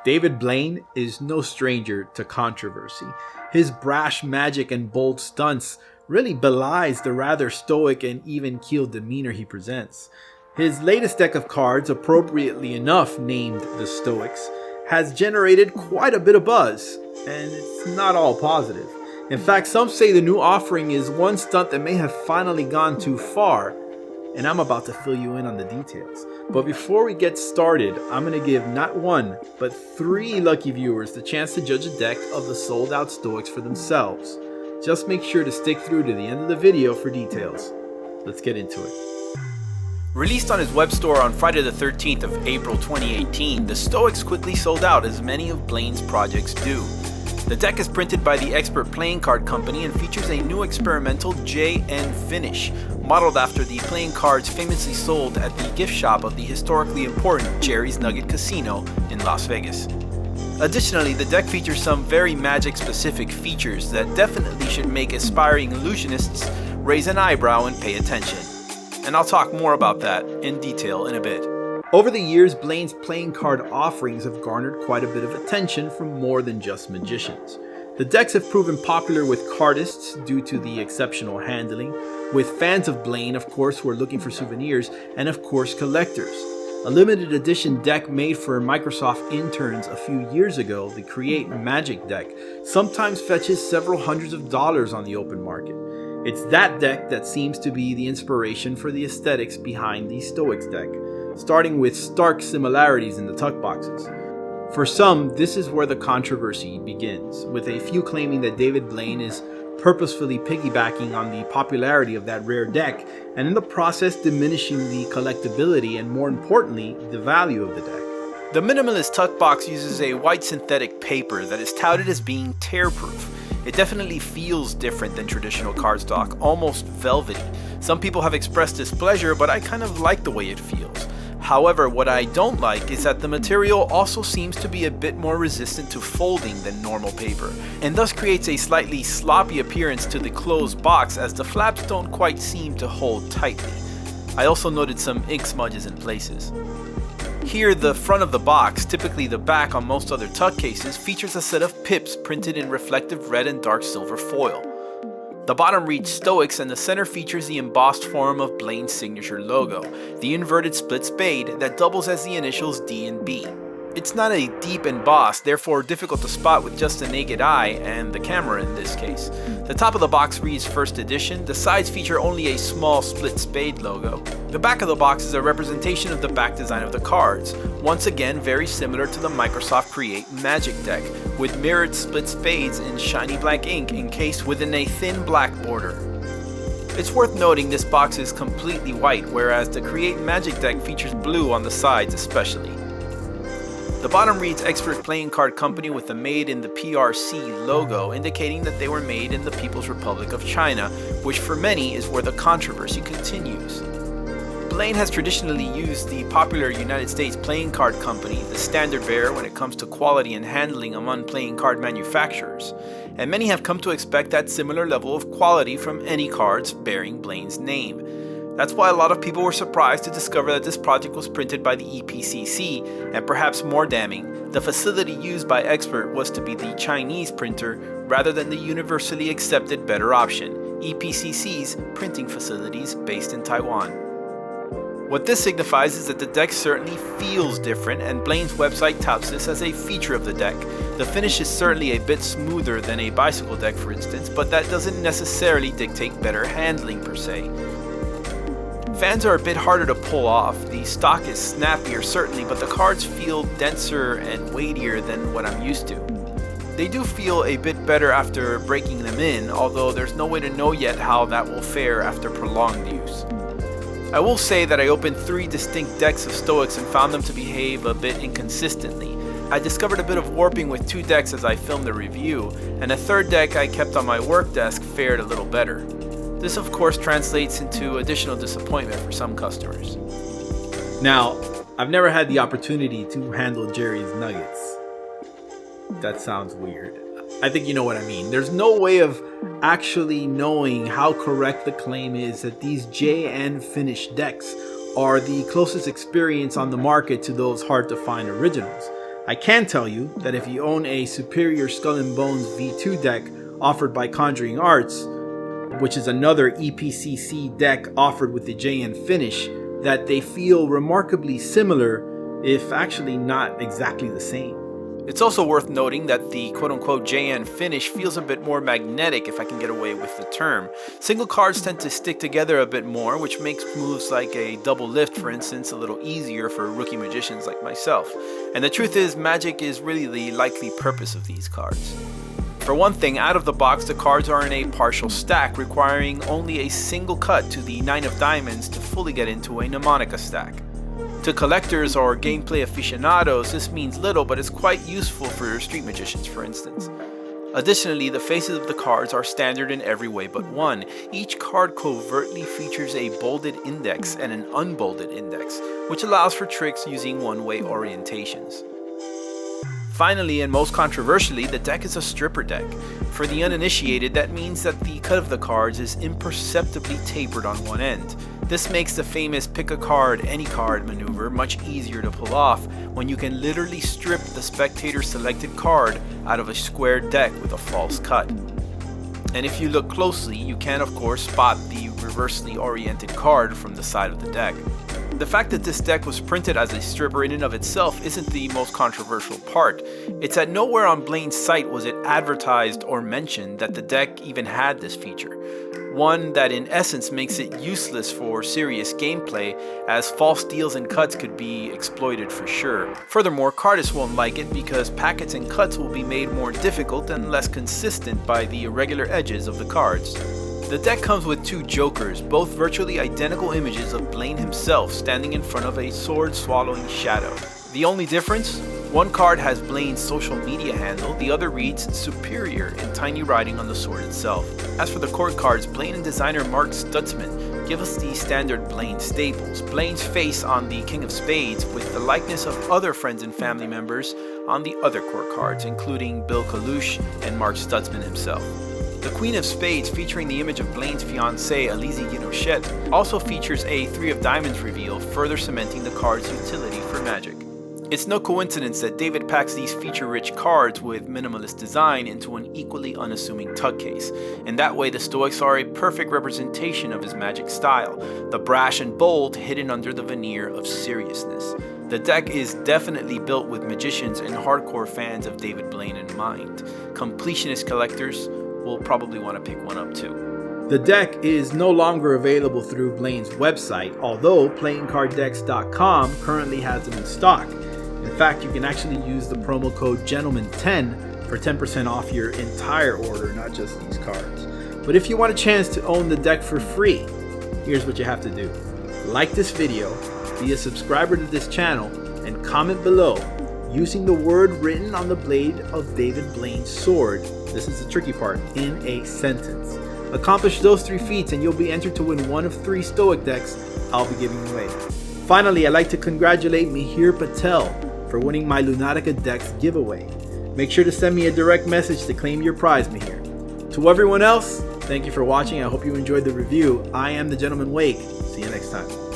David Blaine is no stranger to controversy. His brash magic and bold stunts really belies the rather stoic and even-keeled demeanor he presents. His latest deck of cards, appropriately enough named the Stoics, has generated quite a bit of buzz, and it's not all positive. In fact, some say the new offering is one stunt that may have finally gone too far, and I'm about to fill you in on the details. But before we get started, I'm going to give not one, but 3 lucky viewers the chance to judge a deck of the sold out Stoics for themselves. Just make sure to stick through to the end of the video for details. Let's get into it. Released on his web store on Friday the 13th of April 2018, the Stoics quickly sold out as many of Blaine's projects do. The deck is printed by the Expert Playing Card Company and features a new experimental JN finish, modeled after the playing cards famously sold at the gift shop of the historically important Jerry's Nugget Casino in Las Vegas. Additionally, the deck features some very Magic-specific features that definitely should make aspiring illusionists raise an eyebrow and pay attention. And I'll talk more about that in detail in a bit. Over the years, Blaine's playing card offerings have garnered quite a bit of attention from more than just magicians. The decks have proven popular with cardists due to the exceptional handling, with fans of Blaine, of course, who are looking for souvenirs, and of course collectors. A limited edition deck made for Microsoft interns a few years ago, the Create Magic deck, sometimes fetches several hundreds of dollars on the open market. It's that deck that seems to be the inspiration for the aesthetics behind the Stoics deck, starting with stark similarities in the tuck boxes. For some, this is where the controversy begins, with a few claiming that David Blaine is purposefully piggybacking on the popularity of that rare deck, and in the process diminishing the collectability and, more importantly, the value of the deck. The minimalist tuck box uses a white synthetic paper that is touted as being tear-proof. It definitely feels different than traditional cardstock, almost velvety. Some people have expressed displeasure, but I kind of like the way it feels. However, what I don't like is that the material also seems to be a bit more resistant to folding than normal paper, and thus creates a slightly sloppy appearance to the closed box as the flaps don't quite seem to hold tightly. I also noted some ink smudges in places. Here, the front of the box, typically the back on most other tuck cases, features a set of pips printed in reflective red and dark silver foil. The bottom reads Stoics and the center features the embossed form of Blaine's signature logo, the inverted split spade that doubles as the initials D and B. It's not a deep emboss, therefore difficult to spot with just the naked eye and the camera in this case. The top of the box reads First Edition, the sides feature only a small split spade logo. The back of the box is a representation of the back design of the cards, once again very similar to the Microsoft Create Magic deck, with mirrored split spades in shiny black ink encased within a thin black border. It's worth noting this box is completely white, whereas the Create Magic deck features blue on the sides especially. The bottom reads Expert Playing Card Company with the Made in the PRC logo, indicating that they were made in the People's Republic of China, which for many is where the controversy continues. Blaine has traditionally used the popular United States playing card company, the standard bearer when it comes to quality and handling among playing card manufacturers, and many have come to expect that similar level of quality from any cards bearing Blaine's name. That's why a lot of people were surprised to discover that this project was printed by the EPCC, and perhaps more damning, the facility used by Expert was to be the Chinese printer rather than the universally accepted better option, EPCC's printing facilities based in Taiwan. What this signifies is that the deck certainly feels different, and Blaine's website touts this as a feature of the deck. The finish is certainly a bit smoother than a bicycle deck, for instance, but that doesn't necessarily dictate better handling per se. Fans are a bit harder to pull off. The stock is snappier certainly, but the cards feel denser and weightier than what I'm used to. They do feel a bit better after breaking them in, although there's no way to know yet how that will fare after prolonged use. I will say that I opened 3 distinct decks of Stoics and found them to behave a bit inconsistently. I discovered a bit of warping with 2 decks as I filmed the review, and a 3rd deck I kept on my work desk fared a little better. This of course translates into additional disappointment for some customers. Now, I've never had the opportunity to handle Jerry's Nuggets. That sounds weird. I think you know what I mean. There's no way of actually knowing how correct the claim is that these JN finished decks are the closest experience on the market to those hard to find originals. I can tell you that if you own a superior Skull and Bones V2 deck offered by Conjuring Arts, which is another EPCC deck offered with the JN finish, that they feel remarkably similar, if actually not exactly the same. It's also worth noting that the quote-unquote JN finish feels a bit more magnetic, if I can get away with the term. Single cards tend to stick together a bit more, which makes moves like a double lift, for instance, a little easier for rookie magicians like myself. And the truth is, magic is really the likely purpose of these cards. For one thing, out of the box, the cards are in a partial stack, requiring only a single cut to the 9 of diamonds to fully get into a Mnemonica stack. To collectors or gameplay aficionados, this means little, but it's quite useful for street magicians, for instance. Additionally, the faces of the cards are standard in every way but one. Each card covertly features a bolded index and an unbolded index, which allows for tricks using one-way orientations. Finally, and most controversially, the deck is a stripper deck. For the uninitiated, that means that the cut of the cards is imperceptibly tapered on one end. This makes the famous pick a card, any card maneuver much easier to pull off when you can literally strip the spectator selected card out of a square deck with a false cut. And if you look closely, you can of course spot the reversely oriented card from the side of the deck. The fact that this deck was printed as a stripper in and of itself isn't the most controversial part. It's that nowhere on Blaine's site was it advertised or mentioned that the deck even had this feature. One that in essence makes it useless for serious gameplay, as false deals and cuts could be exploited for sure. Furthermore, cardists won't like it because packets and cuts will be made more difficult and less consistent by the irregular edges of the cards. The deck comes with two jokers, both virtually identical images of Blaine himself standing in front of a sword-swallowing shadow. The only difference? One card has Blaine's social media handle, the other reads Superior in tiny writing on the sword itself. As for the court cards, Blaine and designer Mark Stutzman give us the standard Blaine staples. Blaine's face on the King of Spades with the likeness of other friends and family members on the other court cards, including Bill Kalush and Mark Stutzman himself. The Queen of Spades, featuring the image of Blaine's fiancée, Elise Guinochet, also features a 3 of Diamonds reveal, further cementing the card's utility for Magic. It's no coincidence that David packs these feature-rich cards with minimalist design into an equally unassuming tug case. In that way, the Stoics are a perfect representation of his Magic style, the brash and bold hidden under the veneer of seriousness. The deck is definitely built with magicians and hardcore fans of David Blaine in mind. Completionist collectors will probably want to pick one up too. The deck is no longer available through Blaine's website, although playingcarddex.com currently has them in stock. In fact, you can actually use the promo code GENTLEMAN10 for 10% off your entire order, not just these cards. But if you want a chance to own the deck for free, here's what you have to do. Like this video, be a subscriber to this channel, and comment below using the word written on the blade of David Blaine's sword, this is the tricky part, in a sentence. Accomplish those 3 feats and you'll be entered to win one of 3 Stoic decks I'll be giving away. Finally, I'd like to congratulate Mihir Patel for winning my Mnemonica Deck's giveaway. Make sure to send me a direct message to claim your prize, Mihir. To everyone else, thank you for watching. I hope you enjoyed the review. I am the Gentleman Wake. See you next time.